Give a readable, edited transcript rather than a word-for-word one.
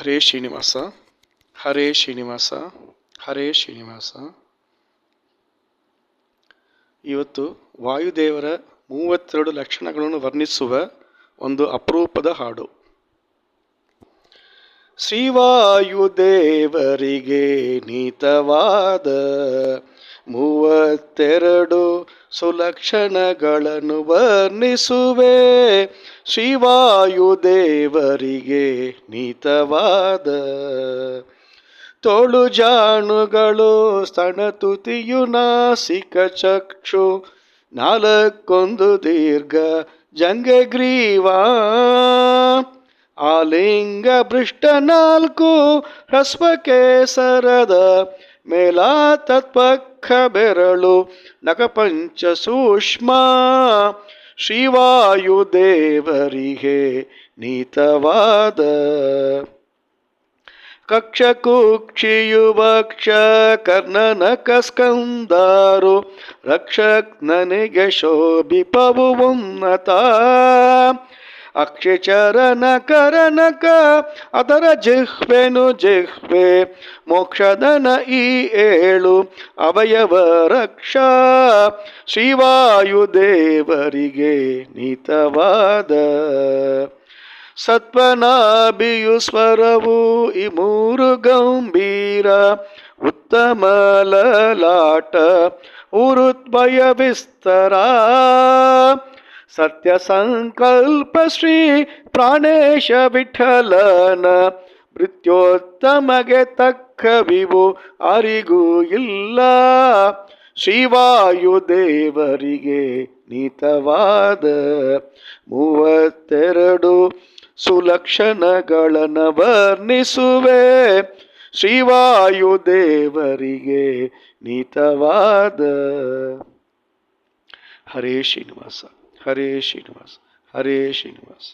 ಹರೇ ಶ್ರೀನಿವಾಸ, ಹರೇ ಶ್ರೀನಿವಾಸ, ಹರೇ ಶ್ರೀನಿವಾಸ. ಇವತ್ತು ವಾಯುದೇವರ 32 ಲಕ್ಷಣಗಳನ್ನು ವರ್ಣಿಸುವ ಒಂದು ಅಪರೂಪದ ಹಾಡು. ಶ್ರೀವಾಯುದೇವರಿಗೆ ನೀತವಾದ 32 ಸುಲಕ್ಷಣಗಳನ್ನು ವರ್ಣಿಸುವೆ. ಶ್ರೀವಾಯುದೇವರಿಗೆ ನೀತವಾದ ತೋಳು ಜಾಣುಗಳು, ಸ್ತನತುತಿಯು, ನಾಸಿಕ ಚಕ್ಷು, 4 ದೀರ್ಘ ಜಂಘಗ್ರೀವ, ಆಲಿಂಗ ಭೃಷ್ಟ 4 ಹ್ರಸ್ವಕೇಸರದ ಮೇಲಾ ತತ್ಪಕ್ಕ ಬೆರಳು, ನಖಪಂಚ ಸೂಕ್ಷ್ಮ. ಶ್ರೀವಾಯುದೇವರಿಗೆ ನೀತವಾದ ಕಕ್ಷ ಕುಕ್ಷಿಯು ವಕ್ಷ ಕರ್ಣನಕ ಸ್ಕಂದಾರು, ರಕ್ಷಕ್ ನನಗೆ ಶೋಭಿಪವು ಉನ್ನತ. ಅಕ್ಷಚರನ ಕರನಕ ಅದರ ಜಿಹ್ವೆನು ಜಿಹ್ವೆ, ಮೋಕ್ಷದನ ಈ 7 ಅವಯವ ರಕ್ಷ. ಶ್ರೀವಾಯುದೇವರಿಗೆ ನೀತವಾದ ಸತ್ವನಾಭಿಯು ಸ್ವರವು ಈ 3 ಗಂಭೀರ, ಉತ್ತಮ ಲಲಾಟ ಉರುದ್ಭಯ ವಿಸ್ತರ. ಸತ್ಯ ಸಂಕಲ್ಪ ಶ್ರೀ ಪ್ರಾಣೇಶ ವಿಠಲನ, ಮೃತ್ಯೋತ್ತಮಗೆ ತಕ್ಕವಿವು ಅರಿಗೂ ಇಲ್ಲ. ಶ್ರೀವಾಯುದೇವರಿಗೆ ನೀತವಾದ 32 ಸುಲಕ್ಷಣಗಳನ್ನು ವರ್ಣಿಸುವೆ. ಶ್ರೀವಾಯುದೇವರಿಗೆ ನೀತವಾದ. ಹರೇ ಶ್ರೀನಿವಾಸ, ಹರೇ ಶ್ರೀನಿವಾಸ, ಹರೇ ಶ್ರೀನಿವಾಸ.